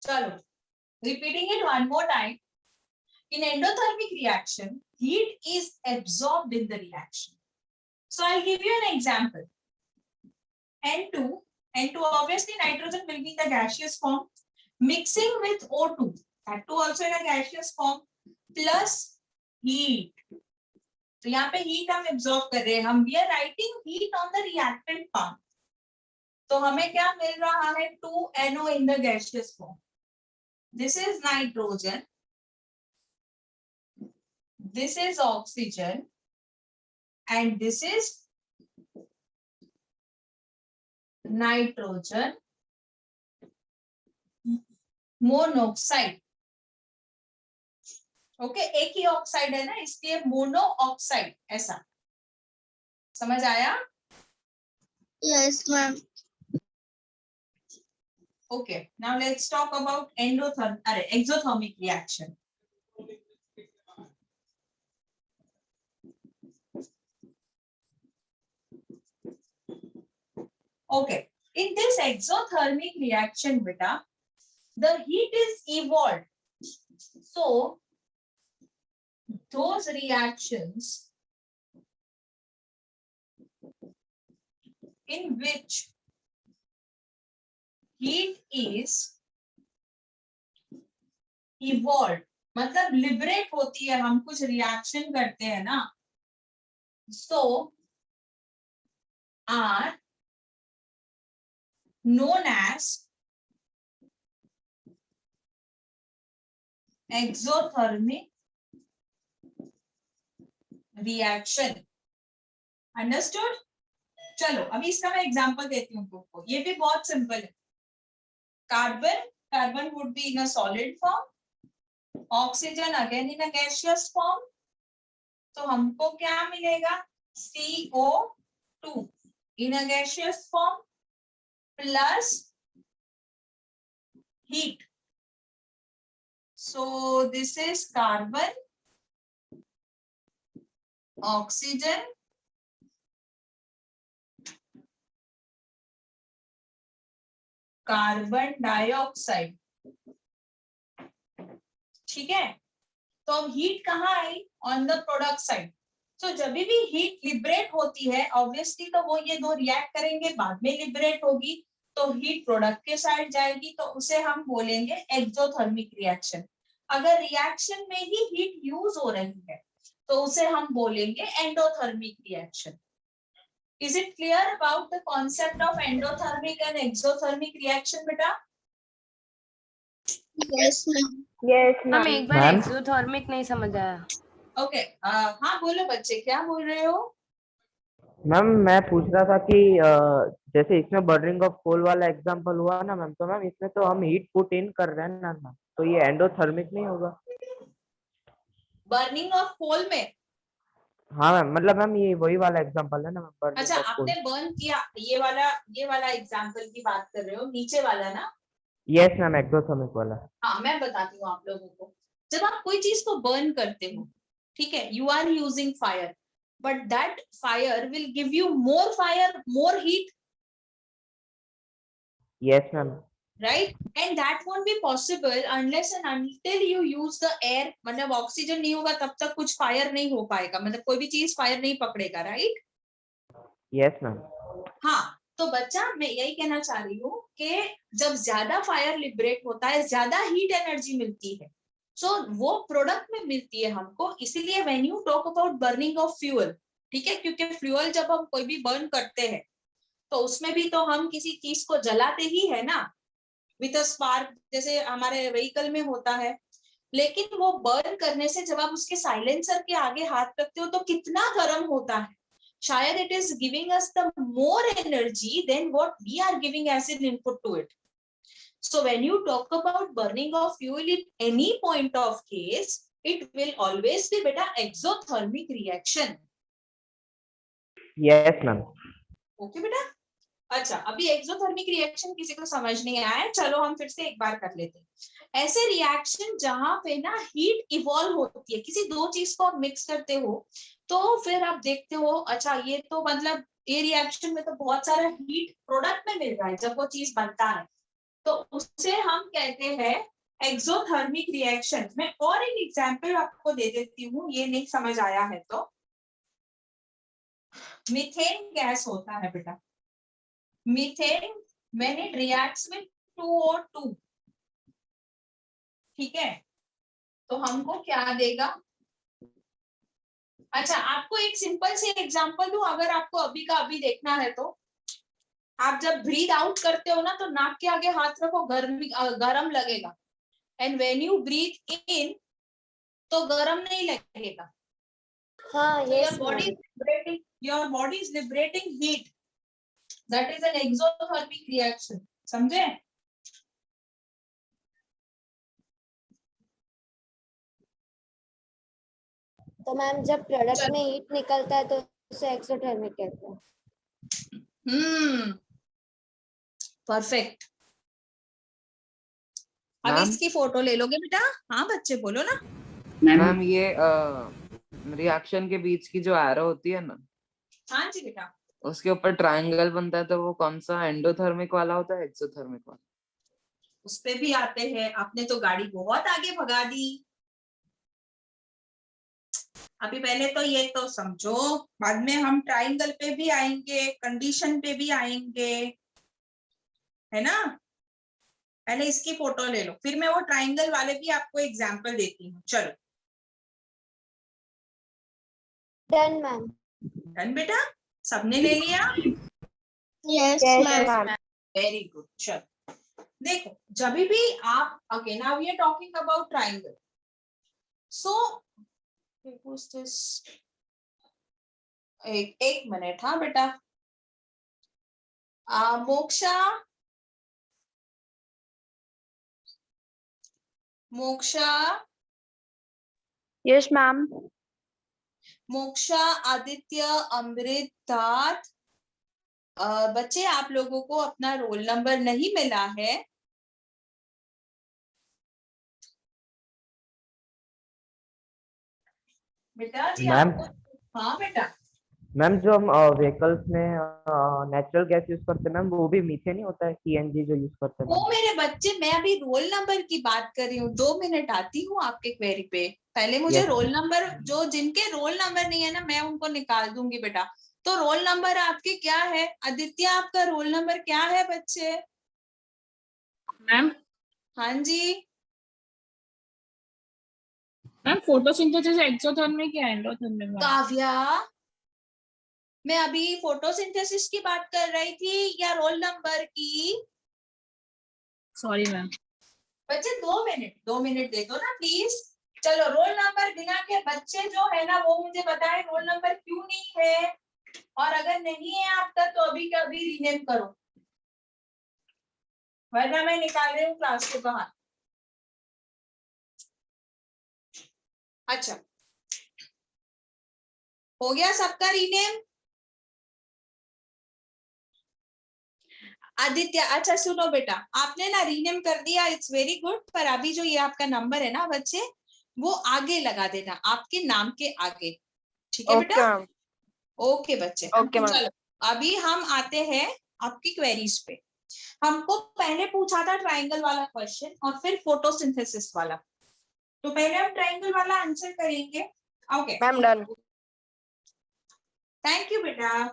चलो, repeating it one more time. In endothermic reaction, heat is absorbed in the reaction. So I'll give you an example. N2 obviously nitrogen will be in the gaseous form, mixing with O2, that too also in a gaseous form, plus heat. तो यहाँ पे heat हम absorb कर रहे हैं, हम we are writing heat on the reactant part. तो हमें क्या मिल रहा है, 2NO in the gaseous form. This is nitrogen, this is oxygen, and this is nitrogen monoxide. Okay, एक ही ऑक्साइड है ना, इसलिए मोनो ऑक्साइड. ऐसा समझ आया? Yes ma'am. Okay, now let's talk about exothermic reaction. Okay, in this exothermic reaction, beta, the heat is evolved. So those reactions in which heat is evolved, मतलब liberate होती है, हम कुछ रिएक्शन करते हैं ना, so are known as exothermic reaction. Understood? चलो अभी इसका मैं एग्जांपल देती हूँ तुमको, ये भी बहुत सिंपल है. Carbon would be in a solid form, oxygen again in a gaseous form. तो हमको क्या मिलेगा, CO2 in a gaseous form plus heat. So this is carbon, oxygen, carbon dioxide. ठीक है, तो अब हीट कहाँ आई, ऑन द प्रोडक्ट साइड. सो जब भी हीट लिबरेट होती है ऑब्वियसली, तो वो ये दो रिएक्ट करेंगे, बाद में लिबरेट होगी, तो हीट प्रोडक्ट के साइड जाएगी, तो उसे हम बोलेंगे एक्सोथर्मिक रिएक्शन. अगर रिएक्शन में ही हीट यूज हो रही है तो उसे हम बोलेंगे endothermic reaction. Is it clear about the concept of endothermic and exothermic reaction, beta? Yes ma'am. Yes हम एक बार मैम. एक्सोथर्मिक नहीं समझ आया. ओके, हाँ बोलो बच्चे, क्या बोल रहे हो? मैम मैं पूछ रहा था कि जैसे इसमें बर्निंग ऑफ कोल वाला एग्जांपल हुआ ना मैम, तो मैम इसमें तो हम हीट पुट इन कर रहे हैं ना मैम, तो ये एंडोथर्मिक नहीं होगा? बर्निंग ऑफ कोल में? हाँ मैम, मतलब मैम ये वही वाला एग्जांपल है ना मैम, बर्निंग अच्छा, ऑफ कोल. आपने बर्न किया, ये वाला एग्जांपल की बात कर रहे हो, नीचे वाला ना? यस मैम, एक्सोथर्मिक वाला. हाँ, मैं बताती हूँ आप लोगों को. जब आप कोई चीज को बर्न करते हो, ठीक है, you are using fire, but that fire will give you more fire, more heat, yes ma'am. right? And that won't be possible unless and until you use the air. मतलब ऑक्सीजन नहीं होगा तब तक कुछ फायर नहीं हो पाएगा, मतलब कोई भी चीज फायर नहीं पकड़ेगा, राइट? Yes ma'am. हाँ, तो बच्चा मैं यही कहना चाह रही हूँ कि जब ज्यादा फायर लिबरेट होता है, ज्यादा हीट एनर्जी मिलती है, सो वो प्रोडक्ट में मिलती है हमको. इसीलिए when you talk about burning of fuel, ठीक है, क्योंकि फ्यूल जब हम कोई भी बर्न करते हैं तो उसमें भी तो हम किसी चीज को जलाते ही है ना, विद अ स्पार्क, जैसे हमारे व्हीकल में होता है. लेकिन वो बर्न करने से जब आप उसके साइलेंसर के आगे हाथ रखते हो तो कितना गर्म होता है. शायद it is giving us the more energy then what we are giving as an input to it. So when you talk about burning of fuel in any point of case, it will always be beta exothermic reaction. Yes ma'am. Okay बेटा. अच्छा, अभी exothermic reaction किसी को समझ नहीं आया है, चलो हम फिर से एक बार कर लेते हैं. ऐसे रिएक्शन जहां पे ना हीट इवॉल्व होती है, किसी दो चीज को आप मिक्स करते हो, तो फिर आप देखते हो अच्छा ये तो मतलब ये रिएक्शन में तो बहुत सारा हीट प्रोडक्ट में मिल रहा है जब वो चीज बनता है, तो उसे हम कहते हैं एक्सोथर्मिक रिएक्शन। मैं और एक एग्जांपल आपको दे देती हूँ, ये नहीं समझ आया है तो। मीथेन गैस होता है बेटा, methane when it reacts with 2O2, ठीक है, तो हमको क्या देगा। अच्छा, आपको एक सिंपल सी एग्जांपल दूं, अगर आपको अभी का अभी देखना है तो। आप जब ब्रीथ आउट करते हो ना, तो नाक के आगे हाथ रखो, गरम लगेगा, एंड व्हेन यू ब्रीथ इन तो गरम नहीं लगेगा। हाँ, So yes, your body ma'am. is liberating, your body is liberating heat. That is an exothermic reaction. समझे? तो मैम जब प्रोडक्ट चलो। में हीट निकलता है तो उसे एक्सोथर्मिक कहते हैं। परफेक्ट। अब मैम इसकी फोटो ले लोगे बेटा? हाँ बच्चे बोलो ना। मैम ये रिएक्शन के बीच की जो एरो होती है ना, हाँ जी बेटा। उसके ऊपर ट्रायंगल बनता है, तो वो कौन सा एंडोथर्मिक वाला होता है, एक्सोथर्मिक वाला? उस पे भी आते हैं, आपने तो गाड़ी बहुत आगे भगा दी। अभी पहले तो ये तो समझो, बाद में हम ट्रायंगल पे भी आएंगे, कंडीशन पे भी आएंगे, है ना। पहले इसकी फोटो ले लो, फिर मैं वो ट्रायंगल वाले भी आपको एग्जांपल देती हूँ। चलो डन मैम। डन बेटा, सबने ले लिया? Yes ma'am. Very good. चलो देखो, जब भी आप, okay now we are talking about triangle. So एक मिनट, हाँ बेटा। Moksha, Moksha, yes ma'am. मोक्षा, आदित्य, अमृत, तात, बच्चे आप लोगों को अपना रोल नंबर नहीं मिला है। बेटा जी मैम आपको, हाँ बेटा। मैम जो हम व्हीकल्स में नेचुरल गैस यूज करते हैं मैम, वो भी मीथेन ही होता है, सीएनजी जो यूज करते हैं वो मैम? मेरे बच्चे, मैं अभी रोल नंबर की बात कर रही हूँ। 2 मिनट आती हूँ आपके क्वेरी पे। पहले मुझे Yes. रोल नंबर, जो जिनके रोल नंबर नहीं है ना, मैं उनको निकाल दूंगी बेटा। तो रोल नंबर आपके क्या है? आदित्य आपका रोल नंबर क्या है बच्चे? मैम हाँ जी। मैम फोटोसिंथेसिस एक्सोथर्मिक या एंडोथर्मिक मैम? काव्या, मैं अभी फोटोसिंथेसिस की बात कर रही थी या रोल नंबर की? Sorry ma'am. बच्चे 2 मिनट, 2 मिनट दे दो ना प्लीज। चलो रोल नंबर बिना के बच्चे जो है ना, वो मुझे बताए रोल नंबर क्यों नहीं है, और अगर नहीं है आपका तो अभी का अभी रीनेम करो, वरना मैं निकाल रही हूँ क्लास के बाहर। अच्छा, हो गया सबका रीनेम? आदित्य, अच्छा सुनो बेटा, आपने ना रीनेम कर दिया, इट्स वेरी गुड, पर अभी जो ये आपका नंबर है ना बच्चे, वो आगे लगा देना, आपके नाम के आगे, ठीक है बेटा? ओके बच्चे। Okay ma'am. चलो अभी हम आते हैं आपकी क्वेरीज पे। हमको पहले पूछा था ट्रायंगल वाला क्वेश्चन और फिर फोटोसिंथेसिस वाला, तो पहले हम ट्रायंगल वाला आंसर करेंगे। Okay ma'am done. Thank you बेटा।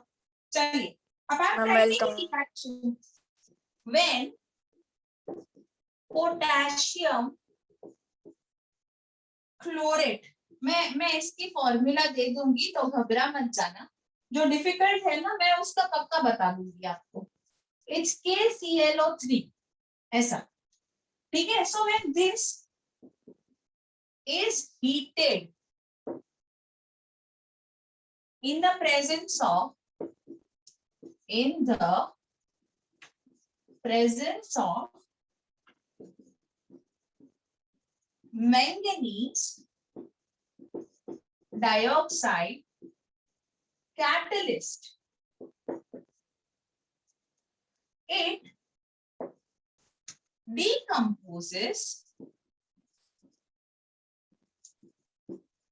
चलिए अब आप ma'am writing welcome. Reaction when potassium chlorate, मैं इसकी फॉर्मूला दे दूंगी तो घबरा मत जाना, जो डिफिकल्ट है ना मैं उसका पक्का बता दूंगी आपको। इट्स KClO3 ऐसा, ठीक है। So when this is heated in the presence of manganese dioxide catalyst, it decomposes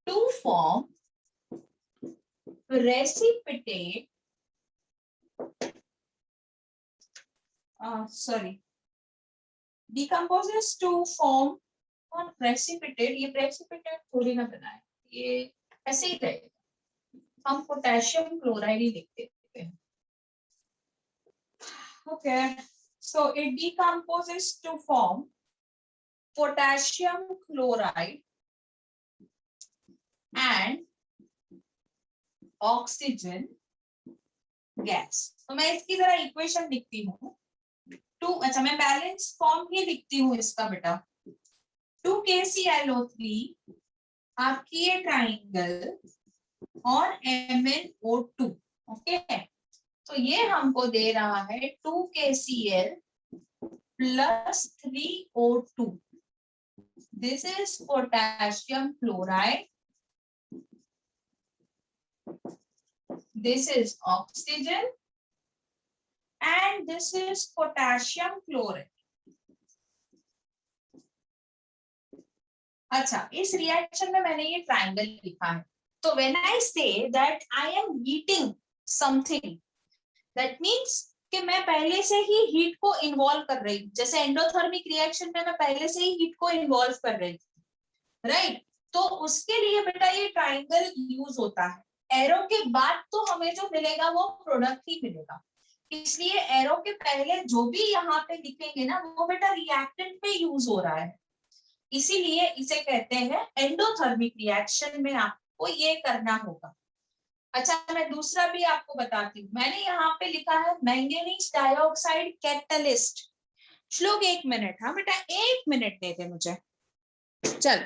to form precipitate, sorry, decomposes to form on precipitate. ये precipitate थोड़ी ना बनाए, ये ऐसे ही रहेगा, हम पोटेशियम क्लोराइड ही लिख देते हैं. Okay, so it decomposes to form potassium chloride and oxygen gas. तो मैं इसकी जरा इक्वेशन लिखती हूँ. अच्छा मैं बैलेंस फॉर्म ही लिखती हूँ इसका बेटा. 2KClO3 आपकी ये ट्राइंगल और MnO2. ओके, तो ये हमको दे रहा है 2KCl plus 3O2. This is potassium chloride. This is oxygen and this is potassium chloride. अच्छा, इस रिएक्शन में मैंने ये ट्रायंगल लिखा है. तो when I say that I am heating something, that means कि मैं पहले से ही हीट को इन्वॉल्व कर रही हूँ. जैसे एंडोथर्मिक रिएक्शन में मैं पहले से ही हीट को इन्वॉल्व कर रही थी, राइट? तो उसके लिए बेटा ये ट्रायंगल यूज होता है. एरो के बाद तो हमें जो मिलेगा वो प्रोडक्ट ही मिलेगा. इसलिए एरो के पहले जो भी यहाँ पे लिखेंगे ना वो बेटा रिएक्टेंट पे यूज हो रहा है. इसीलिए इसे कहते हैं एंडोथर्मिक रिएक्शन में आपको ये करना होगा. अच्छा, मैं दूसरा भी आपको बताती हूँ. मैंने यहाँ पे लिखा है मैंगनीज डाइऑक्साइड कैटलिस्ट. श्लोक 1 मिनट. हाँ बेटा 1 मिनट देते मुझे. चल,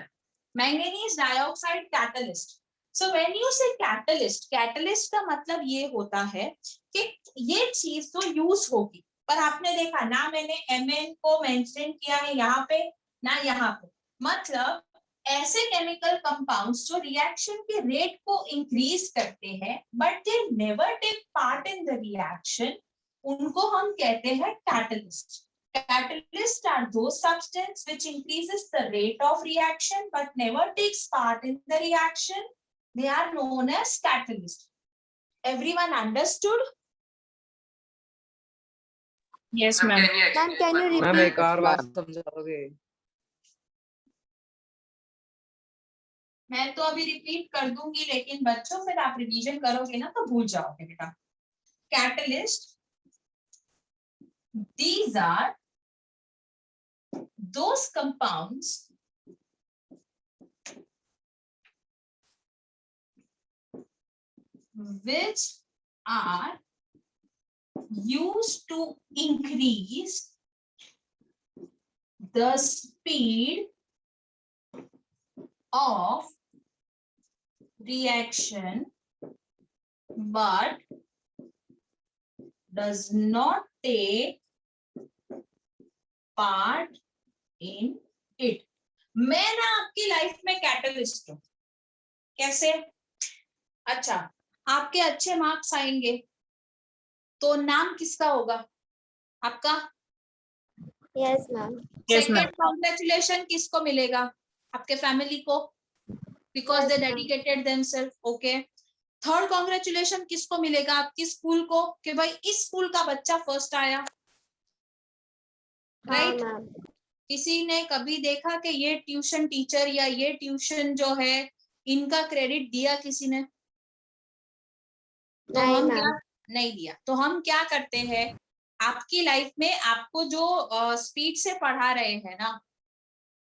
manganese dioxide catalyst. So when you से कैटलिस्ट, कैटलिस्ट का मतलब ये होता है कि ये चीज तो यूज होगी. पर आपने देखा ना, मैंने Mn को मेंशन किया है यहाँ पे ना यहाँ पे. मतलब ऐसे केमिकल कंपाउंड्स जो रिएक्शन के रेट को इंक्रीज करते हैं but they never take part in the reaction, उनको हम कहते हैं catalyst. Catalysts are those substances which increases the rate of reaction but never takes part in the reaction. They are known as catalysts. Everyone understood? Yes, ma'am. Ma'am, can you repeat? Ma'am एक और बार समझाओगे? मैं तो अभी repeat कर दूंगी, लेकिन बच्चों फिर आप रिवीजन करोगे ना तो भूल जाओगे बेटा. Catalyst, these are those compounds which are used to increase the speed of reaction but does not take part in it. मैं ना आपकी लाइफ में कैटलिस्ट हूं. कैसे? अच्छा, आपके अच्छे मार्क्स आएंगे तो नाम किसका होगा? आपका. Yes, ma'am. Yes, ma'am. Second congratulation किसको मिलेगा? आपके फैमिली को, because Yes, they ma'am. Dedicated themselves. Okay. Third congratulation किसको मिलेगा? आपकी स्कूल को, कि भाई इस स्कूल का बच्चा फर्स्ट आया, हाँ, राइट? ma'am. किसी ने कभी देखा कि ये ट्यूशन टीचर या ये ट्यूशन जो है इनका क्रेडिट दिया किसी ने? तो नहीं, हम ma'am. क्या नहीं दिया. तो हम क्या करते हैं, आपकी लाइफ में आपको जो स्पीड से पढ़ा रहे हैं ना,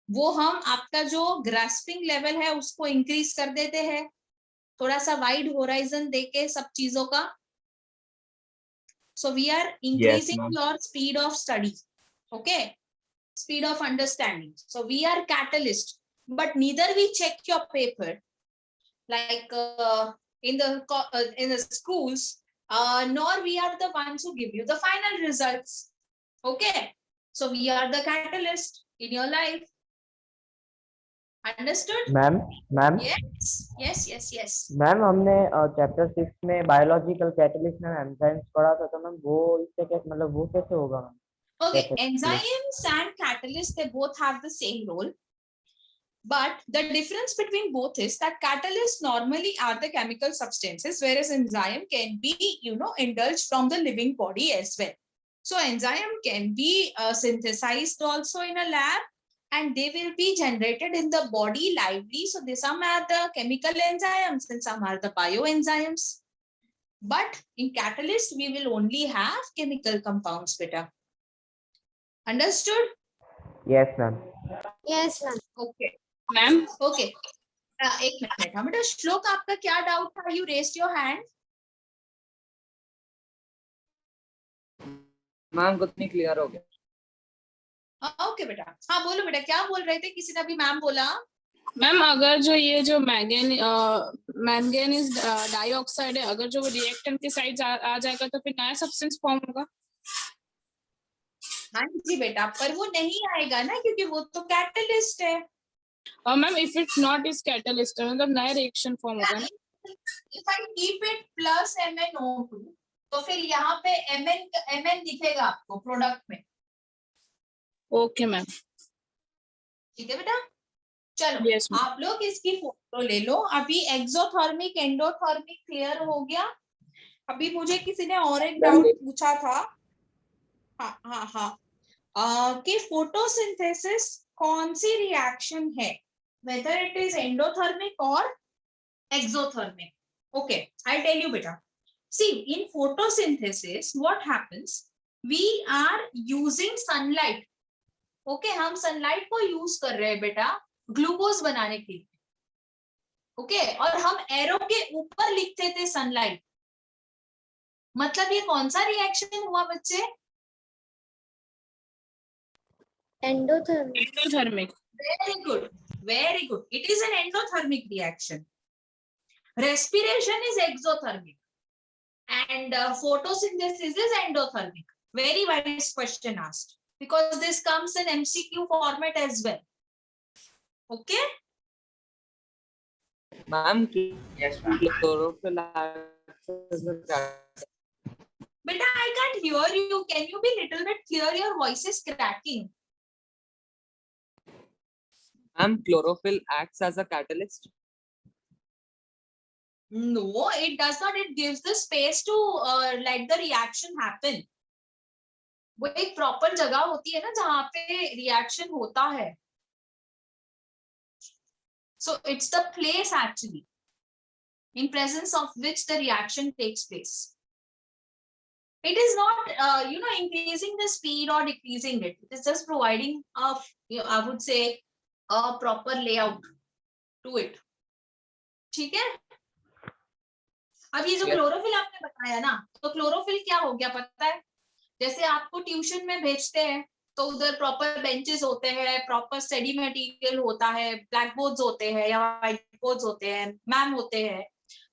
वो हम आपका जो ग्रास्पिंग लेवल है उसको इंक्रीज कर देते हैं, थोड़ा सा वाइड होराइजन देके सब चीजों का. So we are increasing your speed of study. Okay, speed of understanding. So we are catalyst, but neither we check your paper like in the schools, nor we are the ones who give you the final results. Okay, so we are the catalyst in your life. Understood? Ma'am Yes. Ma'am हमने chapter 6 में biological catalyst में enzymes पढ़ा था. तो ma'am वो इससे क्या मतलब वो कैसे होगा ma'am? Okay, Yes, enzymes and catalysts, they both have the same role. But the difference between both is that catalysts normally are the chemical substances, whereas enzyme can be, indulged from the living body as well. So enzyme can be synthesized also in a lab, and they will be generated in the body lively. So some are the chemical enzymes and some are the bioenzymes. But in catalyst, we will only have chemical compounds, beta. Understood? Yes, ma'am. Yes, ma'am. Okay. Ma'am Okay. एक minute, हाँ बेटा, श्लोक आपका क्या doubt था? You raised your hand. Ma'am कुछ नहीं clear हो गया। ओके बेटा, हाँ बोलो बेटा, क्या बोल रहे थे? किसी ने अभी मैम बोला। मैम अगर जो ये जो मैंगनीज डाइऑक्साइड है, अगर जो रिएक्टेंट के साइड आ जाएगा तो फिर नया सब्सटेंस फॉर्म होगा। हाँ जी बेटा, पर वो नहीं आएगा ना, क्योंकि वो तो कैटलिस्ट है। और ma'am if it's not is catalyst, मतलब नया रिएक्शन फॉर्म होगा ना। If I keep it plus MnO2, तो फिर यहाँ पे Mn दिखेगा आपको प्रोडक्ट में। Okay ma'am. ठीक है बेटा, चलो Yes, ma'am. आप लोग इसकी फोटो ले लो। अभी एक्सोथर्मिक एंडोथर्मिक क्लियर हो गया। अभी मुझे किसी ने और एक डाउट पूछा था, हाँ, कि फोटोसिंथेसिस कौन सी रिएक्शन है, whether it is endothermic or exothermic. Okay, I'll tell you beta. See, in photosynthesis, what happens? We are using sunlight. Okay, हम sunlight को use कर रहे हैं बेटा ग्लूकोज बनाने के लिए। Okay, और हम एरो के ऊपर लिखते थे sunlight। मतलब ये कौन सा रिएक्शन हुआ बच्चे? Endothermic. Endothermic. Very good, very good. It is an endothermic reaction. Respiration is exothermic, and photosynthesis is endothermic. Very wise question asked, because this comes in MCQ format as well. Okay. Ma'am Yes, ma'am. Chlorophyll Beta, I can't hear you. Can you be little bit clear? Your voice is cracking. Ma'am chlorophyll acts as a catalyst. No, it does not. It gives the space to let the reaction happen. वो एक proper जगह होती है ना जहाँ पे reaction होता है. So it's the place actually in presence of which the reaction takes place. It is not increasing the speed or decreasing it. It is just providing I would say a proper layout to it. ठीक है. अब ये जो chlorophyll आपने बताया ना, तो chlorophyll क्या हो गया पता है? जैसे आपको ट्यूशन में भेजते हैं तो उधर प्रॉपर बेंचेस होते हैं, प्रॉपर स्टडी मटेरियल होता है, ब्लैक बोर्ड्स होते हैं या व्हाइट बोर्ड्स होते हैं, मैम होते हैं,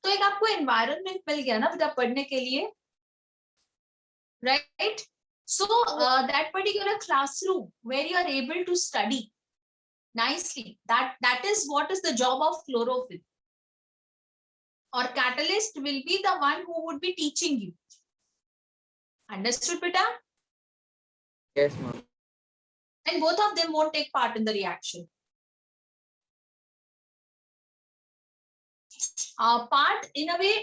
तो एक आपको एनवायरनमेंट मिल गया ना बेटा पढ़ने के लिए, right? So that particular classroom where you are able to study nicely, that is what is the job of chlorophyll, or catalyst will be the one who would be teaching you. Understood beta? Yes ma'am. And both of them won't take part in the reaction. Part in a way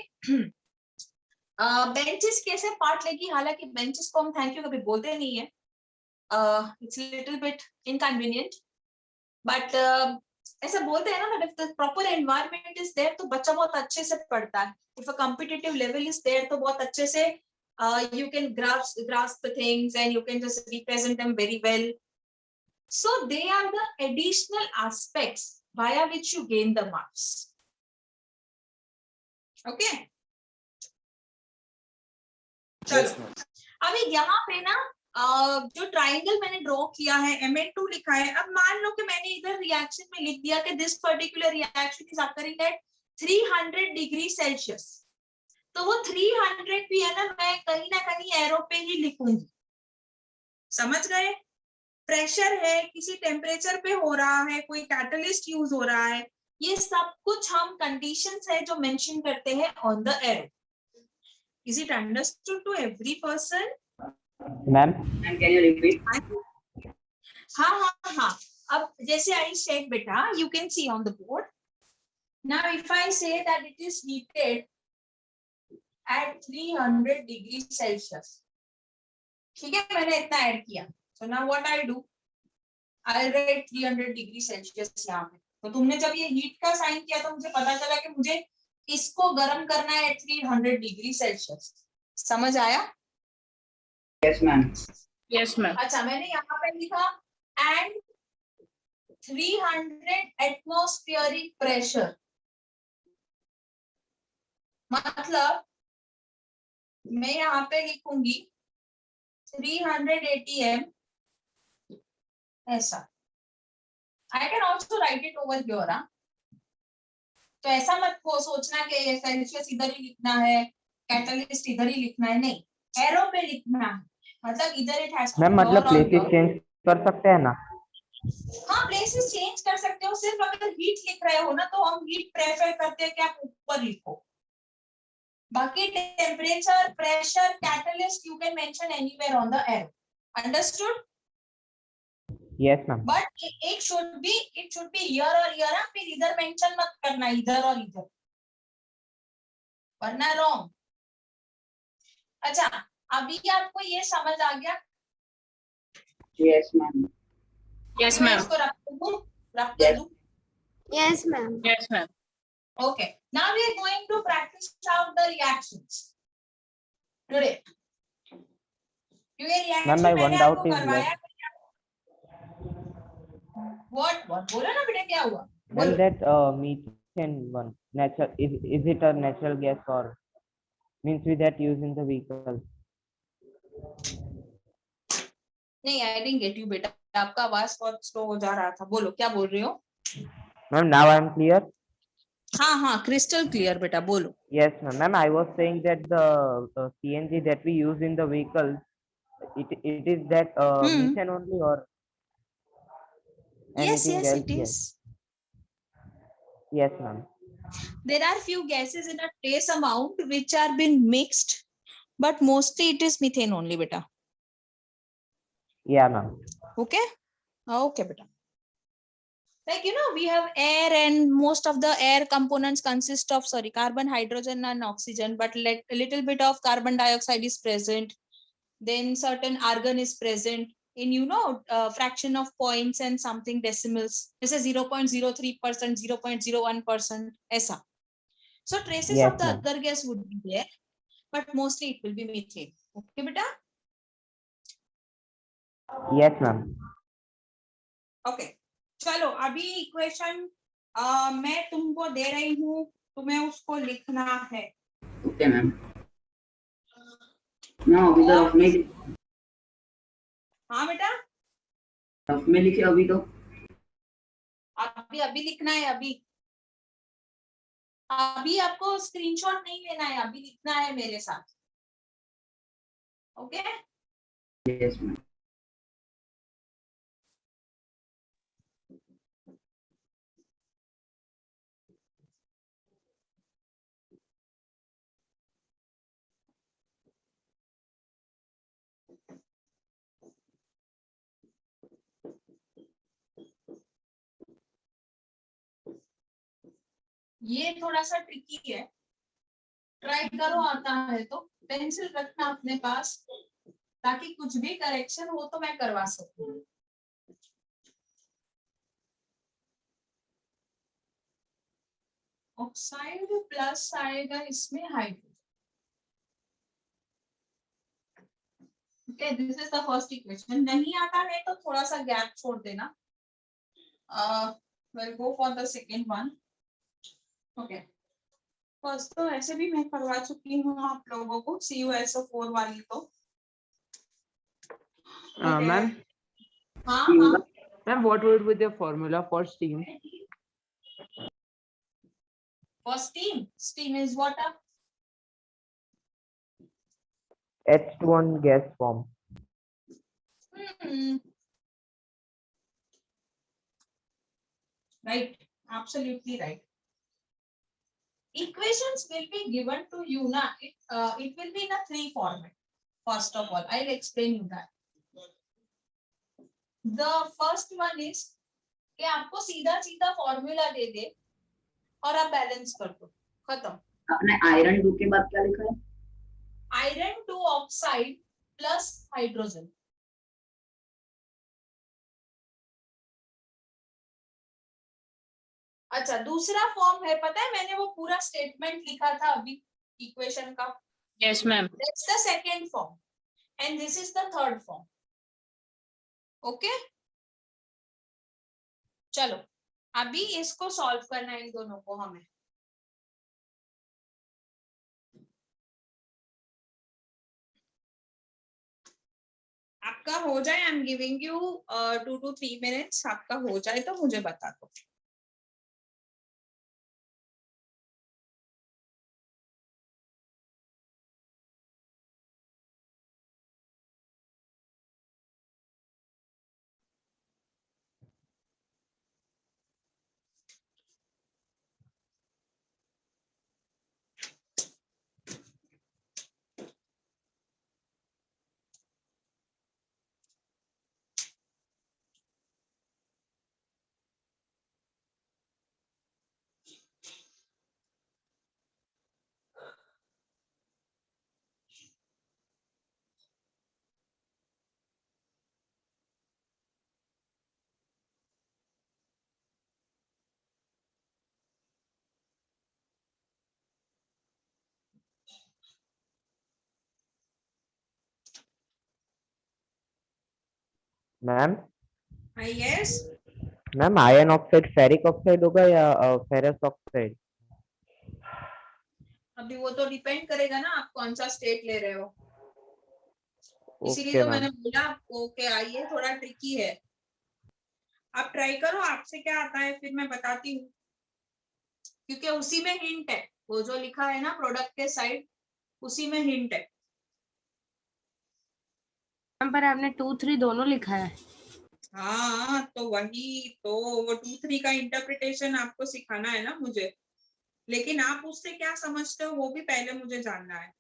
benches कैसे part लेगी? हालांकि benches को हम thank you कभी बोलते नहीं है, it's a little bit inconvenient, but ऐसा बोलते हैं ना, if the proper environment is there तो बच्चा बहुत अच्छे से पढ़ता है. If a competitive level is there तो बहुत अच्छे से you can grasp the things and you can just represent them very well. So they are the additional aspects via which you gain the marks. Okay. Yes, चलो अभी यहाँ पे ना जो ट्राइंगल मैंने ड्रॉ किया है, Mn2 लिखा है. अब मान लो कि मैंने इधर रिएक्शन में लिख दिया कि this particular reaction is occurring at 300 degree Celsius, तो वो 300 भी है ना, मैं कहीं ना कहीं एरो पे ही लिखूंगी. समझ गए? प्रेशर है, किसी टेम्परेचर पे हो रहा है, कोई कैटलिस्ट यूज हो रहा है, ये सब कुछ हम कंडीशंस है जो मेंशन करते हैं on the arrow. Is it understood to every person? Ma'am And can you repeat? हाँ. अब जैसे I said बेटा, you can see on the board. Now if I say that it is heated at 300 degrees Celsius, ठीक है, मैंने इतना add किया. So now what I do, I right 300 degree Celsius यहाँ पे. तो तुमने जब ये हीट का साइन किया तो मुझे पता चला कि मुझे इसको गर्म करना है 300 डिग्री सेल्सियस. समझ आया? Yes, ma'am. Yes, ma'am. अच्छा, मैंने यहाँ पे लिखा एंड 300 एटमॉस्फेरिक प्रेशर, मतलब मैं यहाँ पे लिखूंगी 300 ATM ऐसा. I can also right it over here. तो ऐसा मत सोचना कि ये सेल्सियस इधर ही लिखना है, कैटलिस्ट इधर ही लिखना है, नहीं, एरो पे लिखना है. मतलब इधर इट हैज टू मैम मतलब प्लेसेस चेंज कर सकते हैं ना? हाँ, प्लेसेस चेंज कर सकते हो. सिर्फ अगर हीट लिख रहे हो ना तो हम हीट प्रेफर करते हैं कि आप ऊपर लिखो. बाकी temperature, pressure, catalyst you can mention anywhere on the arrow. Understood? Yes ma'am. But it should be here और हियर. फिर इधर मेंशन मत करना, इधर और इधर, वरना रॉन्ग. अच्छा, अभी आपको ये समझ आ गया? Yes, ma'am. Yes, मैं ma'am. इसको रख दूं. Yes, ma'am. Yes, ma'am. Okay, now we are going to practice out the reactions today. ये reaction Ma'am, my one मैंने doubt आपको is करवाया. left. What बोलो ना बेटा, क्या हुआ? Ma'am, बोलो. that methane one, natural, is it a natural gas or means we that use in the vehicle? नहीं, I didn't get you बेटा, आपका आवाज बहुत स्लो हो जा रहा था. बोलो, क्या बोल रहे हो? Ma'am, now I am clear. हाँ हाँ, crystal clear बेटा, बोलो. Yes, ma'am. Ma'am, I was saying that the CNG that we use in the vehicle, it is that methane only or Yes, anything yes, else? it is. Yes, ma'am. There are few gases in a trace amount which are been mixed, but mostly it is methane only beta. Yeah, ma'am. Okay? Okay beta. Like, we have air, and most of the air components consist of, carbon, hydrogen and oxygen, but like a little bit of carbon dioxide is present. Then certain argon is present in, fraction of points and something decimals. This is 0.03%, 0.01%, ऐसा. So traces Yes, of the ma'am. other gas would be there, but mostly it will be methane. Okay, beta? Yes, ma'am. Okay. चलो, अभी equation मैं तुमको दे रही हूँ, तुम्हें उसको लिखना है. Okay, ma'am. No, अभी तो रफ में. हाँ बेटा, रफ में लिखे अभी तो. अभी लिखना है. अभी आपको स्क्रीनशॉट नहीं लेना है, अभी लिखना है मेरे साथ. ओके? Yes, ma'am. ये थोड़ा सा ट्रिकी है, ट्राई करो. आता है तो पेंसिल रखना अपने पास, ताकि कुछ भी करेक्शन हो तो मैं करवा सकूं. ऑक्साइड प्लस आएगा इसमें hydrogen. Okay, this is the first equation. नहीं आता है तो थोड़ा सा गैप छोड़ देना. We'll go for the second one. Okay. First तो ऐसे भी मैं करवा चुकी हूँ आप लोगों को, CuSO4 वाली तो. Ma'am. हाँ. Ma'am, what would be the formula for steam? For steam is water. H2 gas form. Right, absolutely right. Equations will be given to you now. It will be in a 3 format. First of all, I'll explain you that. The first one is कि आपको सीधा सीधा formula दे दे और आप balance कर दो, खत्म. आपने आयरन 2 के बाद क्या लिखा है? Iron 2 oxide plus hydrogen. अच्छा, दूसरा फॉर्म है, पता है मैंने वो पूरा स्टेटमेंट लिखा था अभी इक्वेशन का। Yes ma'am. That's the second form and this is the third form. Okay, चलो अभी इसको सॉल्व करना है इन दोनों को हमें। आपका हो जाए, I am giving you 2 to 3 minutes, आपका हो जाए तो मुझे बता दो। Ma'am yes, ma'am ion oxide ferric oxide होगा या फेरस ऑक्साइड? अभी वो तो डिपेंड करेगा ना आप कौन सा स्टेट ले रहे हो, इसीलिए ओके तो मैंने मैम। बोला आपको कि ये थोड़ा ट्रिकी है। आप ट्राई करो, आपसे क्या आता है फिर मैं बताती हूँ, क्योंकि उसी में हिंट है, वो जो लिखा है ना प्रोडक्ट के साइड, उसी में हिंट है। पर आपने 2 3 दोनों लिखा है। हाँ तो वही तो, वो 2 3 का इंटरप्रिटेशन आपको सिखाना है ना मुझे, लेकिन आप उससे क्या समझते हो वो भी पहले मुझे जानना है।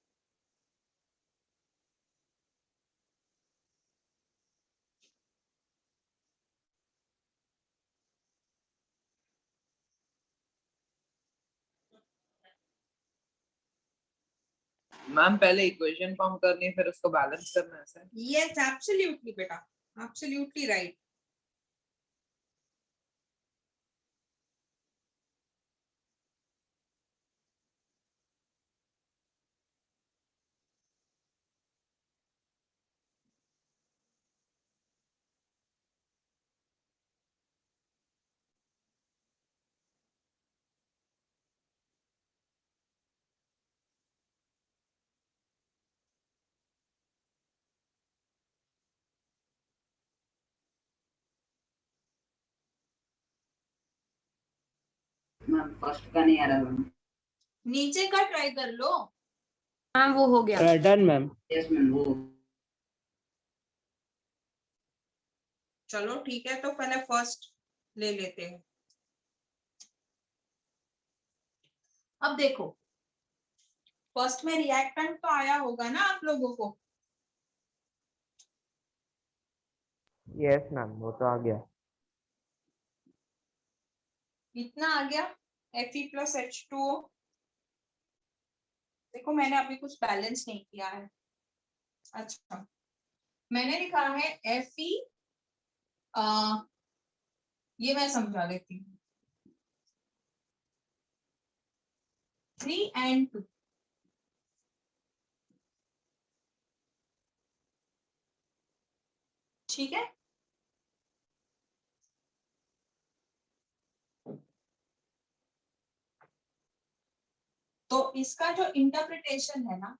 मैम पहले इक्वेशन फॉर्म करनी है फिर उसको बैलेंस करना है ऐसा? यस एब्सोल्युटली बेटा, एब्सोल्युटली राइट। मैम फर्स्ट का नहीं आ रहा मैम। नीचे का ट्राई कर लो। हाँ वो हो गया। Done ma'am. यस मैम वो। चलो ठीक है, तो पहले फर्स्ट ले लेते हैं। अब देखो, फर्स्ट में रिएक्टेंट तो आया होगा ना आप लोगों को? यस मैम वो तो आ गया। इतना आ गया, Fe+H2O। देखो मैंने अभी कुछ बैलेंस नहीं किया है। अच्छा, मैंने लिखा है Fe, ये मैं समझा देती हूँ, 3 and 2। ठीक है, तो इसका जो इंटरप्रिटेशन है ना,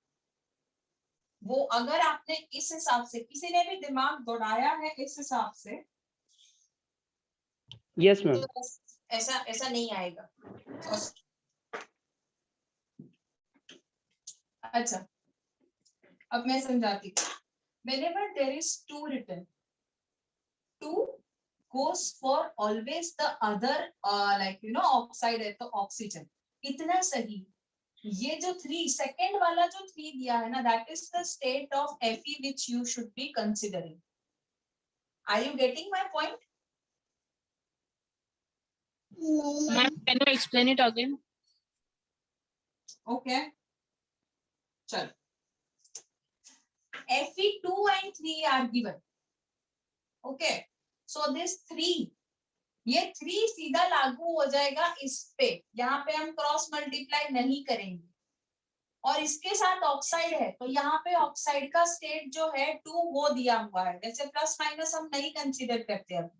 वो अगर आपने इस हिसाब से, किसी ने भी दिमाग दौड़ाया है इस हिसाब से, यस मैम। तो ऐसा ऐसा नहीं आएगा। अच्छा, अब मैं समझाती हूँ। whenever there is 2 written, 2 goes for always the other, like oxide है तो oxygen, इतना सही। ये जो 3 सेकेंड वाला जो 3 दिया है ना, that is the state of Fe which you should be considering. Are you getting my point? Ma'am can you explain it again? Okay, चल Fe2 and 3 are given. Okay, so this 3, ये 3 सीधा लागू हो जाएगा इस पे, यहाँ पे हम क्रॉस मल्टीप्लाई नहीं करेंगे, और इसके साथ ऑक्साइड है तो यहाँ पे ऑक्साइड का स्टेट जो है 2 वो दिया हुआ है, वैसे प्लस माइनस हम नहीं कंसीडर करते। अब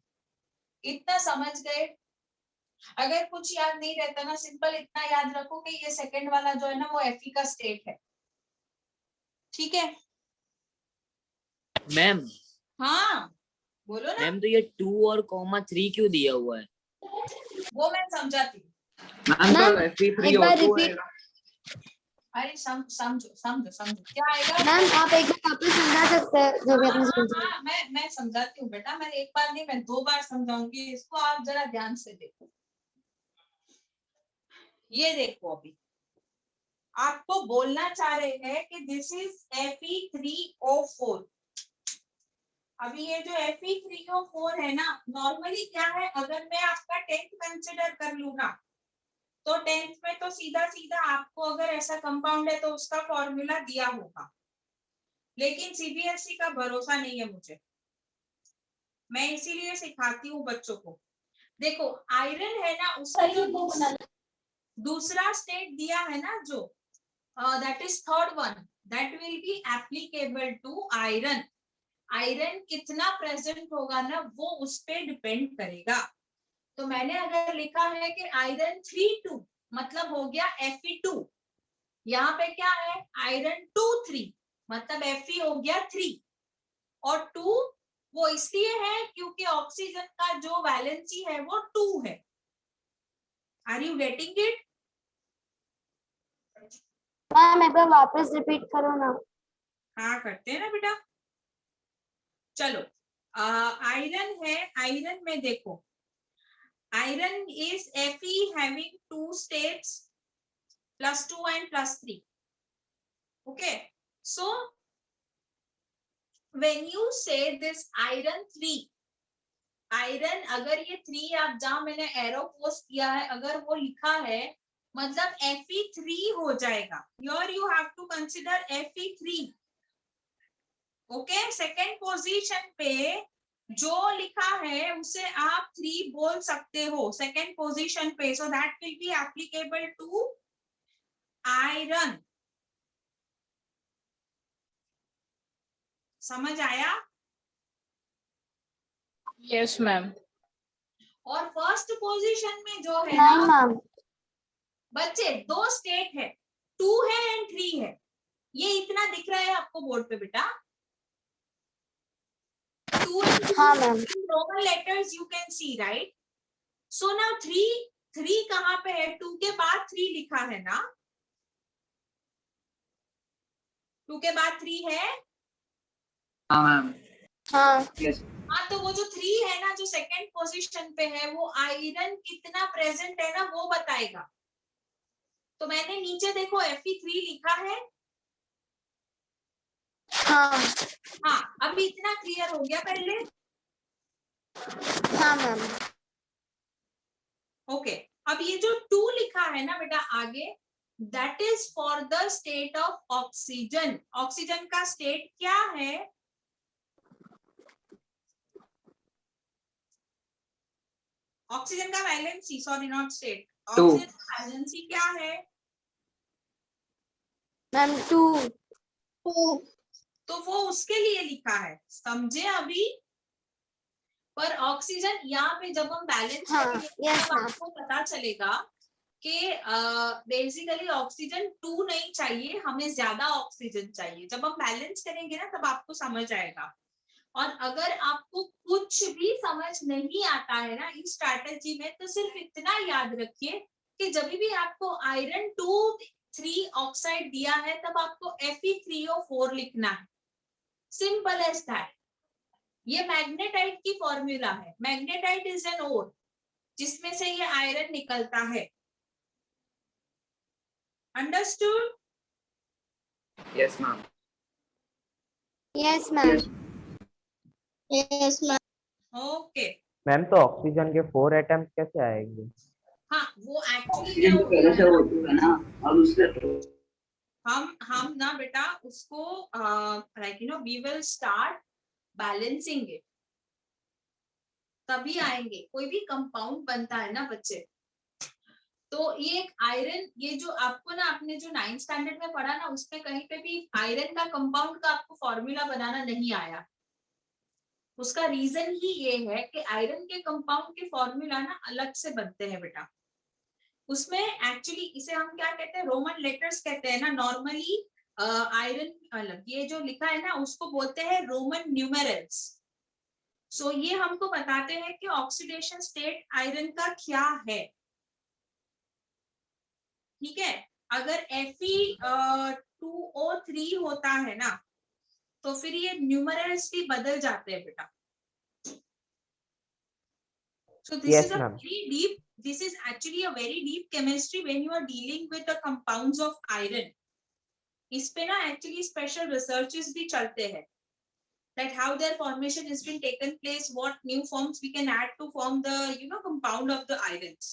इतना समझ गए? अगर कुछ याद नहीं रहता ना, सिंपल इतना याद रखो कि ये सेकंड वाला जो है ना वो Fe का स्टेट है। ठीक है मैम? हाँ बोलो ना। मैम तो ये 2 और कॉमा 3 क्यों दिया हुआ है? वो मैं समझाती हूँ। मैम तो Fe3 एक बार O2 repeat- आएगा। अरे समझो समझो समझो क्या आएगा। मैम आप एक बार वापस समझा सकते हैं जो भी आपने समझा। हाँ, मैं समझाती हूँ बेटा, मैं एक बार नहीं मैं 2 बार समझाऊंगी इसको, आप जरा ध्यान से देखो। ये देखो, अभी आपको बोलना चाह रहे हैं कि दिस इज Fe3O4। अभी ये जो Fe3O4 है ना, नॉर्मली क्या है, अगर मैं आपका 10th कंसिडर कर लूँ ना, तो 10th में तो सीधा सीधा आपको अगर ऐसा कंपाउंड है तो उसका फॉर्मूला दिया होगा, लेकिन सीबीएसई का भरोसा नहीं है मुझे, मैं इसीलिए सिखाती हूँ बच्चों को। देखो आयरन है ना, उसका दूसरा स्टेट दिया है ना जो that is third one, that will be applicable to iron. Iron कितना प्रेजेंट होगा ना वो उस पे डिपेंड करेगा। तो मैंने अगर लिखा है कि आयरन 3 2 मतलब हो गया Fe2, यहाँ पे क्या है आयरन 2 3 मतलब Fe हो गया 3, और 2 वो इसलिए है क्योंकि ऑक्सीजन का जो वैलेंसी है वो 2 है। Are you getting it? Ma'am एक बार वापस रिपीट करो ना। हाँ करते हैं ना बेटा। चलो आयरन है, आयरन में देखो iron is Fe having 2 states +2 and +3. Okay, so when you say this iron 3, iron अगर ये 3 आप जहां मैंने एरो पोस्ट किया है अगर वो लिखा है मतलब Fe3 हो जाएगा। Here you have to consider Fe3. Okay, second position पे जो लिखा है उसे आप 3 बोल सकते हो सेकेंड पोजीशन पे, so that will be applicable to iron. समझ आया? Yes ma'am. और फर्स्ट पोजीशन में जो है नहीं ना मैम। बच्चे 2 स्टेट है, 2 है एंड 3 है, ये इतना दिख रहा है आपको बोर्ड पे बेटा। 2 हाँ ma'am. Roman letters you can see right. So now 3 कहाँ पे है? 2 के बाद 3 लिखा है ना, 2 के बाद 3 है। हाँ मैम। हाँ यस। हाँ तो वो जो 3 है ना जो सेकंड पोजीशन पे है वो आयरन कितना प्रेजेंट है ना वो बताएगा। तो मैंने नीचे देखो Fe3 लिखा है। हाँ हाँ अभी इतना क्लियर हो गया पहले। हाँ मैम। ओके अब ये जो 2 लिखा है ना बेटा आगे, that is for the state of oxygen. Oxygen का स्टेट क्या है? ऑक्सीजन का valency, sorry not state, oxygen का वैलेंसी क्या है? मैम 2। तो वो उसके लिए लिखा है, समझे अभी? पर ऑक्सीजन यहाँ पे जब हम बैलेंस हाँ, करेंगे yes, तब ma'am. आपको पता चलेगा कि बेसिकली ऑक्सीजन 2 नहीं चाहिए, हमें ज्यादा ऑक्सीजन चाहिए। जब हम बैलेंस करेंगे ना तब आपको समझ आएगा। और अगर आपको कुछ भी समझ नहीं आता है ना इस स्ट्रैटेजी में, तो सिर्फ इतना याद रखिए कि जब भी आपको आयरन 2 3 ऑक्साइड दिया है तब आपको Fe3O4 लिखना है। Simple as that. ये मैग्नेटाइट की फॉर्मूला है। मैग्नेटाइट इज एन ओर जिसमें से ये आयरन निकलता है। Understood? Yes ma'am. Yes ma'am. Yes ma'am. Okay ma'am तो ऑक्सीजन के 4 एटम्स कैसे आएंगे? हाँ वो एक्चुअली ऑक्सीजन तो पहले से O2 है ना, अब उससे हम ना बेटा उसको like you know we will start balancing it, तभी आएंगे। कोई भी कंपाउंड बनता है ना बच्चे, तो ये एक आयरन, ये जो आपको ना आपने जो 9th स्टैंडर्ड में पढ़ा ना, उसमें कहीं पे भी आयरन का कंपाउंड का आपको फॉर्मूला बनाना नहीं आया। उसका रीजन ही ये है कि आयरन के कंपाउंड के फॉर्मूला ना अलग से बनते हैं बेटा। उसमें एक्चुअली इसे हम क्या कहते हैं, रोमन लेटर्स कहते हैं ना नॉर्मली। आयरन अलग, ये जो लिखा है ना उसको बोलते हैं रोमन न्यूमेरल्स। सो ये हमको बताते हैं कि ऑक्सीडेशन स्टेट आयरन का क्या है। ठीक है, अगर Fe2O3 होता है ना, तो फिर ये न्यूमरल्स भी बदल जाते हैं बेटा। So this Yes, is a ma'am. very deep, this is actually a very deep chemistry when you are dealing with the compounds of iron. इस पे ना actually special researches भी चलते हैं, that how their formation has been taken place, what new forms we can add to form the compound of the irons.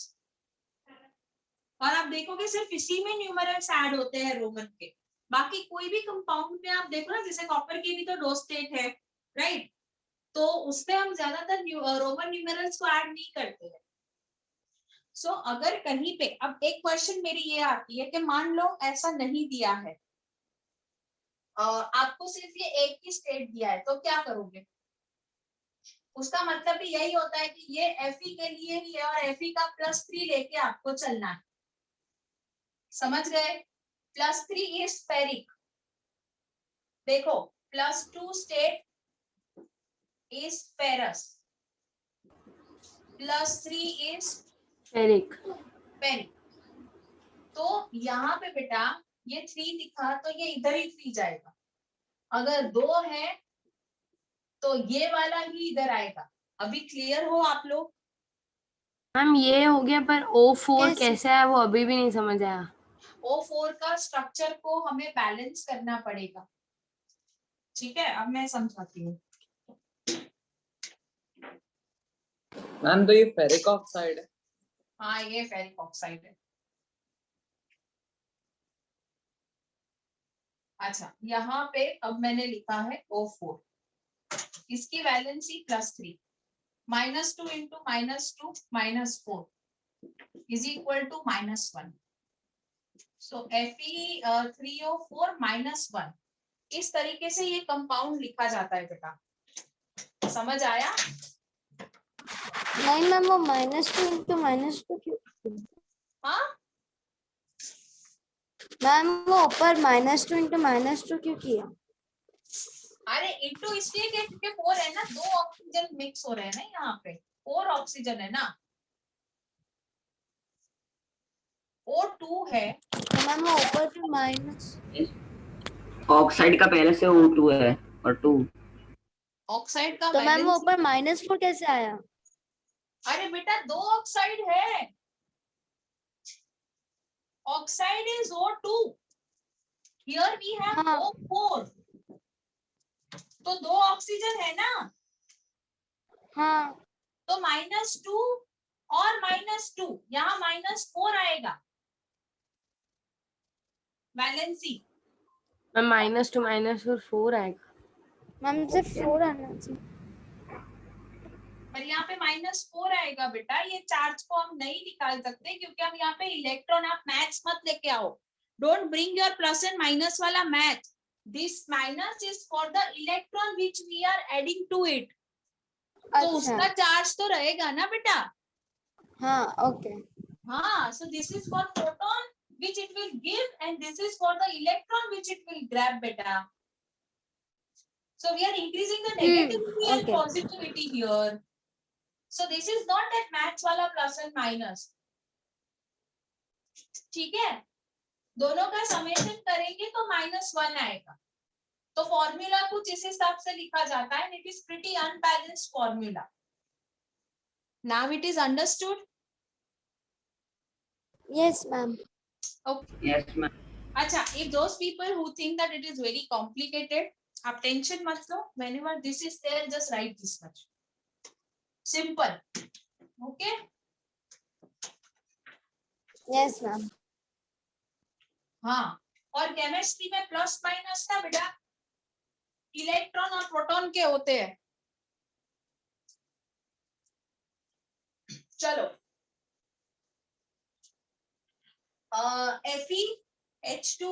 और आप देखोगे सिर्फ इसी में न्यूमरल्स ऐड होते हैं रोमन के, बाकी कोई भी कंपाउंड में आप देखो ना, जैसे कॉपर के भी तो दो स्टेट है, राइट? तो उसमें हम ज्यादातर रोमन न्यूमरल्स को ऐड नहीं करते हैं। सो अगर कहीं पे, अब एक क्वेश्चन मेरी ये आती है कि मान लो ऐसा नहीं दिया है, आपको सिर्फ ये एक ही स्टेट दिया है, तो क्या करोगे? उसका मतलब भी यही होता है कि ये Fe के लिए ही है और Fe का +3 लेके आपको चलना है। समझ गए? +3 इज फेरिक। देखो +2 state is ferrous, +3 is ferric. Ferric. तो यहाँ पे बेटा ये 3 दिखा तो ये इधर ही 3 जाएगा। अगर 2 है तो ये वाला ही इधर आएगा। अभी क्लियर हो आप लोग? मैम ये हो गया, पर O4 Yes. कैसे है वो अभी भी नहीं समझ आया। O4 का स्ट्रक्चर को हमें बैलेंस करना पड़ेगा। ठीक है, अब मैं समझाती हूँ। मैम तो ये फेरिक ऑक्साइड है। हाँ ये फेरिक ऑक्साइड है। अच्छा यहाँ पे अब मैंने लिखा है O4, इसकी valency +3, -2 into -2 -4 is equal to -1। So Fe3O4 -1, इस तरीके से ये कंपाउंड लिखा जाता है बेटा। समझ आया? नहीं मैम, वो -2 इंटू -2 क्यों? हाँ मैम वो ऊपर -2 इंटू -2 क्यों किया? अरे इंटू इसलिए क्योंकि 4 है ना, 2 ऑक्सीजन मिक्स हो रहे हैं ना, यहाँ पे 4 ऑक्सीजन है ना, O2 है। तो मैम वो ऊपर पे माइनस, ऑक्साइड का पहले से O2 है और 2। ऑक्साइड का तो मैम वो वैलेंसी, ऊपर -4 कैसे आया? अरे बेटा 2 ऑक्साइड है, oxide is O2, here we have हाँ। O4, तो 2 ऑक्सीजन है ना, हाँ तो -2 और -2, यहाँ -4 आएगा वैलेंसी। मैम -2 -4 आएगा। मैम सिर्फ 4 आना चाहिए। पर यहाँ पे -4 आएगा बेटा, ये चार्ज को हम नहीं निकाल सकते क्योंकि हम यहाँ पे इलेक्ट्रॉन, आप मैथ्स मत लेके आओ, don't bring your plus and minus वाला math, this minus is for the electron which we are adding to it. तो उसका चार्ज तो रहेगा ना बेटा। हाँ ओके। हाँ, so this is for photon which it will give and this is for the electron which it will grab beta. So we are increasing the negativity and okay. positivity here. So this is not that maths वाला plus and minus. ठीक है, दोनों का summation करेंगे तो -1 आएगा। तो formula कुछ इस हिसाब से लिखा जाता है, it is pretty unbalanced formula. Now it is understood? Yes ma'am. Okay. Yes ma'am. अच्छा, if those people who think that it is very complicated, आप टेंशन मत लो, whenever this is there just write this much, simple, okay? Yes ma'am. हाँ, और और chemistry में plus minus था बेटा, electron और प्रोटॉन के होते हैं। चलो FeH2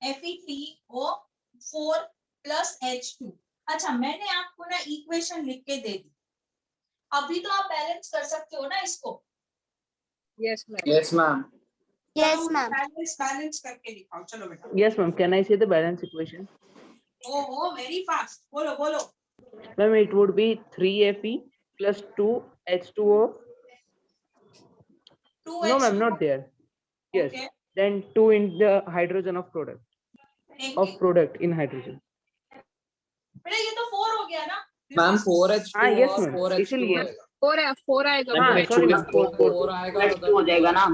Fe3O4 प्लस H2। अच्छा, मैंने आपको ना इक्वेशन लिख के दे दी, अभी तो आप बैलेंस कर सकते हो ना इसको। Yes, ma'am. Yes, ma'am. Yes, ma'am. Balance करके दिखाओ, चलो बेटा। Yes, ma'am. Can I see the balance equation? Oh very fast, बोलो बोलो। Ma'am, it would be 3Fe plus 2H2O. 2 No, ma'am, not there. Yes. Okay. Then 2 in the hydrogen of product. Of product in hydrogen. बेटा ये तो 4 हो गया ना। Ma'am 4H2 हाँ, yes, और ma'am. 4H2 इसीलिए। आएगा। 4 आएगा हाँ, बेटा। sorry, ma'am. 4 आएगा और 2 हो जाएगा ना।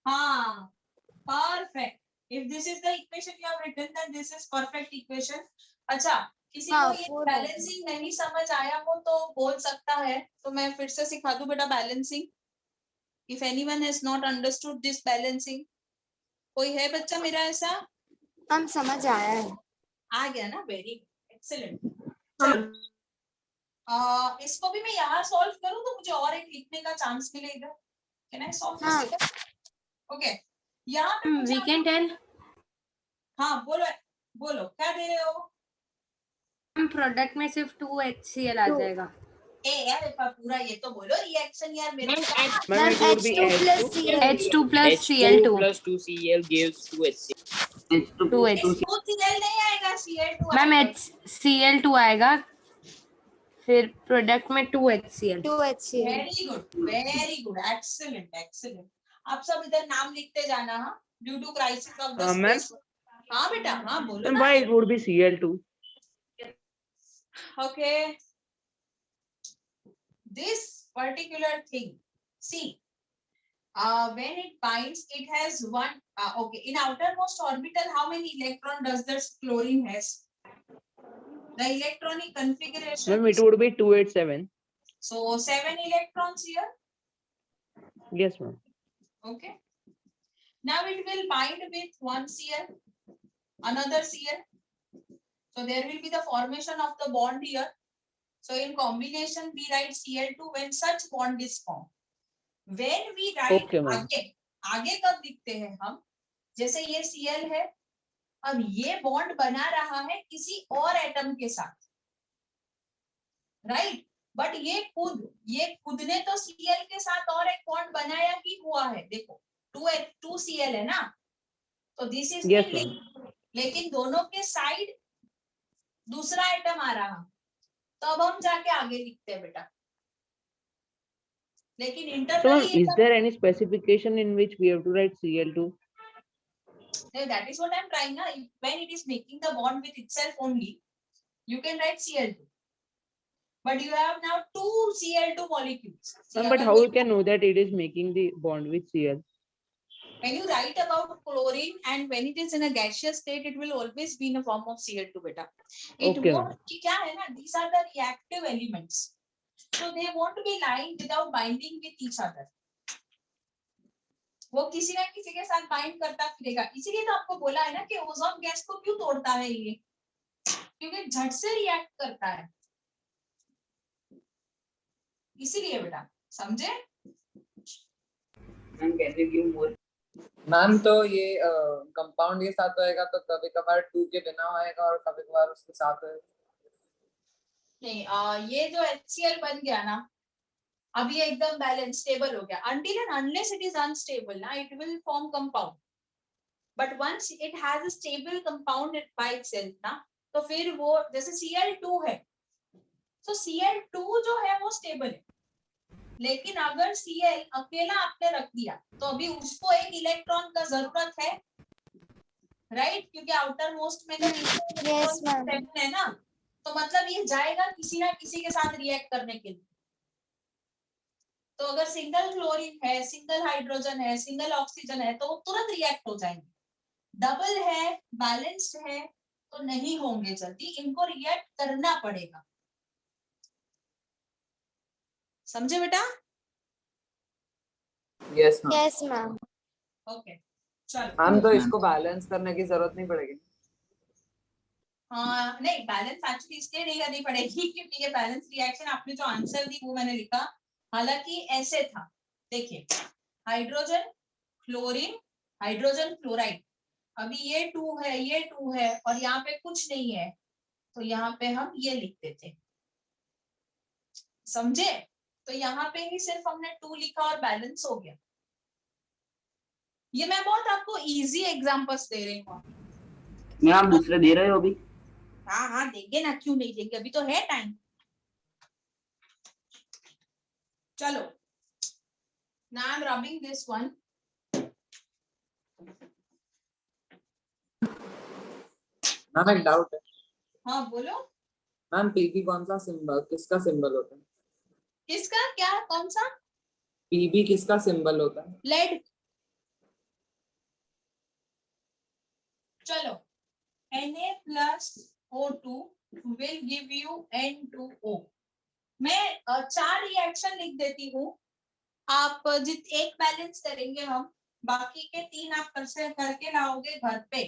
हाँ, perfect. If this is the equation you have written, then this is perfect equation. अच्छा, किसी हाँ, को ये 4 बैलेंसिंग नहीं समझ आया हो तो बोल सकता है, तो मैं फिर से सिखा दूं बेटा balancing. If anyone has not understood this balancing, कोई है बच्चा मेरा ऐसा? हम समझ आया है। आ गया ना, वेरी एक्सीलेंट। इसको भी मैं यहाँ सॉल्व करूँ तो मुझे और एक लिखने का चांस मिलेगा। कैन आई सॉल्व हाँ। दिस? ओके, यहाँ पे मुझे We can tell. हाँ बोलो बोलो, क्या दे रहे हो? हम प्रोडक्ट में सिर्फ 2HCl आ 2. जाएगा। ए यार पूरा ये तो बोलो रिएक्शन यार मेरे को। Ma'am, Ma'am, it would be H2 plus H2. Cl. H2 plus H2 Cl2. plus 2Cl gives 2HCl. H2 2H. H2 Cl नहीं आएगा, Cl2 मैम आएगा। HCl2 आएगा, फिर प्रोडक्ट में 2HCl। 2HCl. Very good, excellent excellent. आप सब इधर नाम लिखते जाना। हाँ, due to crisis of the Ma'am? Space. हाँ बेटा, हाँ बोलो Ma'am, ना। why it would be Cl2? Okay, this particular thing, see, when it binds, it has one. Okay, in outermost orbital, how many electron does this chlorine has? The electronic configuration. Ma'am, it would be 287. So 7 electrons here. Yes, ma'am. Okay. Now it will bind with one Cl, another Cl. So there will be the formation of the bond here. So in combination, we write Cl2 when such bond is formed. When we write Okay, ma'am. आगे कब लिखते हैं हम? जैसे ये Cl है, अब ये बॉन्ड बना रहा है किसी और एटम के साथ, राइट? बट ये खुद ने तो Cl के साथ और एक बॉन्ड बनाया ही हुआ है। देखो 2Cl है ना, तो दिस इज Yes, ma'am. लेकिन दोनों के साइड दूसरा एटम आ रहा, तो अब हम जाके आगे लिखते हैं बेटा। लेकिन So, ma'am, internally is there any specification in which we have to write Cl2? that is what I'm trying now. When it is making the bond with itself only, you can write Cl2, but you have now two Cl2 molecules. Ma'am, but how you can know that it is making the bond with Cl? When you write about chlorine and when it is in a gaseous state, it will always be in a form of Cl2 beta. It Okay, won't, क्या है ना, these are the reactive elements, so they won't be lying without binding with each other. वो किसी ना किसी के साथ bind करता फिरेगा। इसीलिए तो आपको बोला है ना कि ओजोन गैस को क्यों तोड़ता है ये, क्योंकि झट से रिएक्ट करता है, इसीलिए बेटा, समझे? Ma'am, can you give more? Ma'am तो ये कंपाउंड के साथ होएगा तो कभी कभार 2 के बिना होएगा और कभी कभार उसके साथ होएगा। नहीं, ये जो HCl बन गया ना, अब ये एकदम बैलेंस स्टेबल हो गया। Until and unless it is unstable ना, it will form compound. But once it has a stable compound by itself ना, तो फिर वो जैसे Cl2 है, तो Cl2 जो है वो स्टेबल है, लेकिन अगर Cl अकेला आपने रख दिया तो अभी उसको एक इलेक्ट्रॉन का जरूरत है, राइट? क्योंकि आउटर मोस्ट में तो Yes, ma'am. है ना, तो मतलब ये जाएगा किसी ना किसी के साथ रिएक्ट करने के लिए। तो अगर सिंगल क्लोरीन है, सिंगल हाइड्रोजन है, सिंगल ऑक्सीजन है, तो वो तुरंत रिएक्ट हो जाएंगे। डबल है, बैलेंस्ड है, तो नहीं होंगे जल्दी, इनको रिएक्ट करना पड़ेगा। समझे बेटा? Yes ma'am. Yes, ma'am. Okay, चलो मैम तो Yes, इसको बैलेंस करने की जरूरत नहीं पड़ेगी। हाँ नहीं, बैलेंस एक्चुअली इसलिए नहीं करनी पड़ेगी क्योंकि ये बैलेंस रिएक्शन आपने जो आंसर दी वो मैंने लिखा, हालांकि ऐसे था। देखिए हाइड्रोजन क्लोरीन हाइड्रोजन क्लोराइड, अभी ये 2 है ये 2 है और यहाँ पे कुछ नहीं है, तो यहाँ पे हम ये लिख देते, समझे? तो यहाँ पे ही सिर्फ हमने 2 लिखा और बैलेंस हो गया। ये मैं बहुत आपको इजी एग्जांपल्स दे रही हूँ। मैं आप दूसरे दे रहे हो अभी? हाँ हाँ देंगे ना, क्यों नहीं देंगे, अभी तो है टाइम। चलो now I'm rubbing this one. Ma'am एक डाउट है, हाँ बोलो। मैम पीबी कौन सा सिंबल, किसका सिंबल होता है? किसका क्या, कौन सा? पीबी किसका सिंबल होता है? लेड। चलो Na+O2 will give you N2O। मैं 4 रिएक्शन लिख देती हूँ, आप जित एक बैलेंस करेंगे हम, बाकी के 3 आप करके लाओगे घर पे।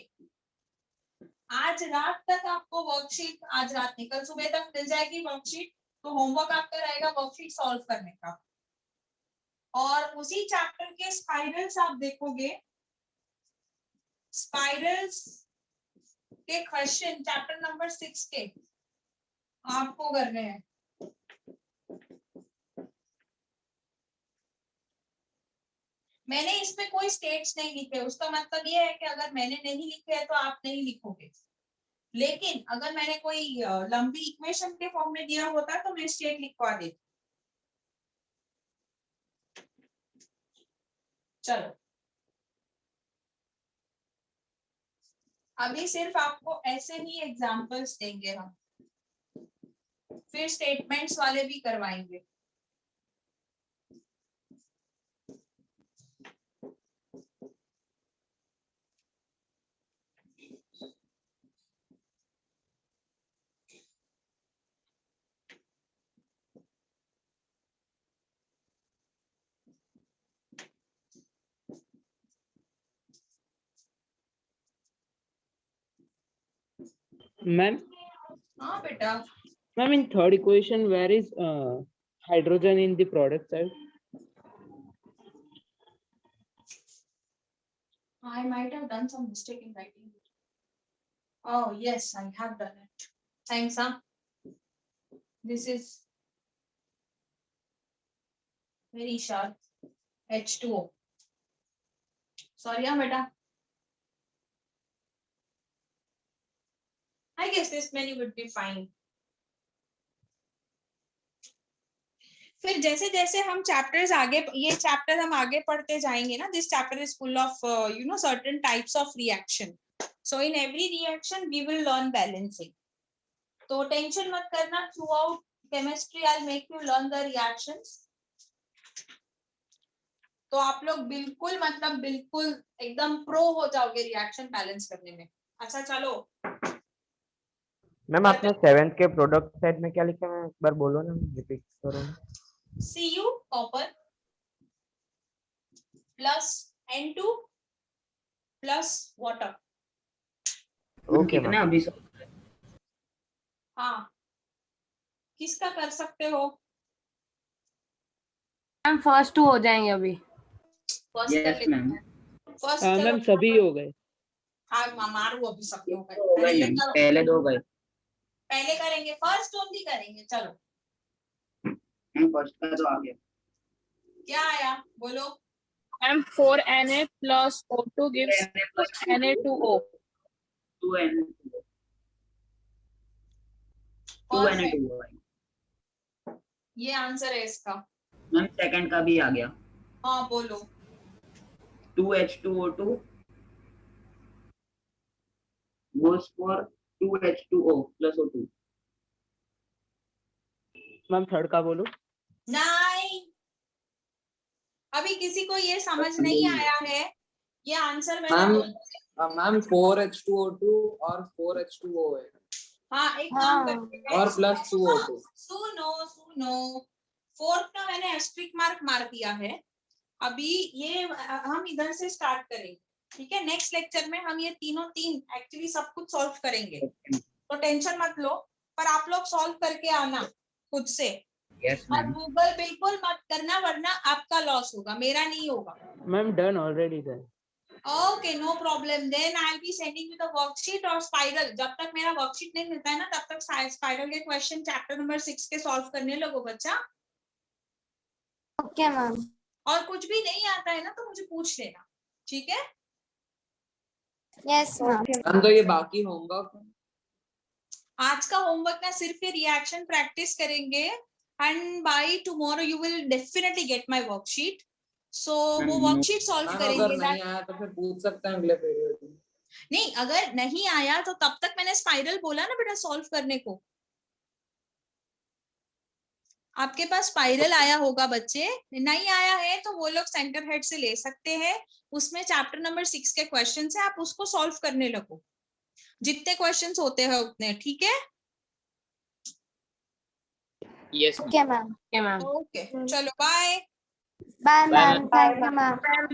आज रात तक आपको वर्कशीट, आज रात नहीं कल सुबह तक मिल जाएगी वर्कशीट, तो होमवर्क आपका रहेगा वर्कशीट सॉल्व करने का। और उसी चैप्टर के स्पाइरल्स आप देखोगे, स्पाइरल्स के क्वेश्चन चैप्टर नंबर 6 के आपको करने हैं। मैंने इसमें कोई स्टेट्स नहीं लिखे, उसका मतलब ये है कि अगर मैंने नहीं लिखे हैं तो आप नहीं लिखोगे, लेकिन अगर मैंने कोई लंबी इक्वेशन के फॉर्म में दिया होता तो मैं स्टेट लिखवा देती। चलो अभी सिर्फ आपको ऐसे ही एग्जांपल्स देंगे हम, फिर स्टेटमेंट्स वाले भी करवाएंगे। Ma'am, हाँ बेटा, ma'am, in third equation, where is hydrogen in the product side? I might have done some mistake in writing it. Oh yes, I have done it. Thanks, huh? This is very sharp. H2O. Sorry, huh, beta. I guess this many would be fine. फिर जैसे जैसे हम chapters आगे, ये chapter हम आगे पढ़ते जाएंगे ना, this chapter is full of certain types of reaction, so in every reaction we will learn balancing. तो टेंशन मत करना, throughout chemistry I will make you learn the reactions. तो आप लोग बिल्कुल मतलब बिल्कुल एकदम प्रो हो जाओगे रिएक्शन बैलेंस करने में। अच्छा चलो मैम आपने 7th के प्रोडक्ट साइड में क्या लिखा है, एक बार बोलो ना, रिपीट करो ना। Cu copper plus N2 plus water। Okay ठीक है ना मैम। अभी सब? हाँ किसका कर सकते हो? मैम फर्स्ट 2 हो जाएंगे अभी। फर्स्ट यस कर मैम। लेते फर्स्ट। मैम सभी हो गए। हाँ मारू अभी सब लोग हो गए मैम, पहले 2 गए। पहले करेंगे, फर्स्ट ओनली करेंगे। चलो फर्स्ट का तो आ गया। क्या आया बोलो? Ma'am, 4Na plus O2 gives Na2O. 2Na2O। ये आंसर है इसका। मैम सेकंड का भी आ गया। हाँ बोलो। 2H2O2 goes for 2H2O plus O2। Ma'am third का बोलो। नहीं, अभी किसी को ये समझ नहीं आया है, ये आंसर मैंने मैम 4H2O2 और 4H2O है। हाँ एक काम करते हैं और प्लस 2O2। सुनो 4th का मैंने एस्ट्रिक मार्क मार दिया है। अभी ये हम इधर से स्टार्ट करेंगे, ठीक है, नेक्स्ट लेक्चर में हम ये तीनों तीन एक्चुअली सब कुछ सॉल्व करेंगे, तो टेंशन मत लो, पर आप लोग सॉल्व करके आना खुद से। यस और मैम। गूगल बिल्कुल मत करना, वरना आपका लॉस होगा, मेरा नहीं होगा। Ma'am, done already then. Okay, no problem, then I will be sending you the worksheet और स्पाइरल। जब तक मेरा वर्कशीट नहीं मिलता है ना, तब तक स्पाइरल के क्वेश्चन चैप्टर नंबर 6 के सॉल्व करने लगो बच्चा। Okay ma'am. और कुछ भी नहीं आता है ना तो मुझे पूछ लेना, ठीक है? Yes ma'am. मैम तो ये बाकी होमवर्क आज का होमवर्क ना सिर्फ ये रिएक्शन प्रैक्टिस करेंगे, and by tomorrow you will definitely get my worksheet. So वो वर्कशीट सॉल्व मैम करेंगे। अगर नहीं आया तो फिर पूछ सकते हैं अगले पीरियड में। नहीं, अगर नहीं आया तो तब तक मैंने स्पाइरल बोला ना बेटा सॉल्व करने को। आपके पास स्पाइरल आया होगा बच्चे, नहीं आया है तो वो लोग सेंटर हेड से ले सकते हैं, उसमें चैप्टर नंबर 6 के क्वेश्चंस है, आप उसको सॉल्व करने लगो, जितने क्वेश्चंस होते हैं उतने, ठीक है? Yes okay ma'am. Okay, ma'am. Okay, चलो bye. Bye ma'am, thank you ma'am.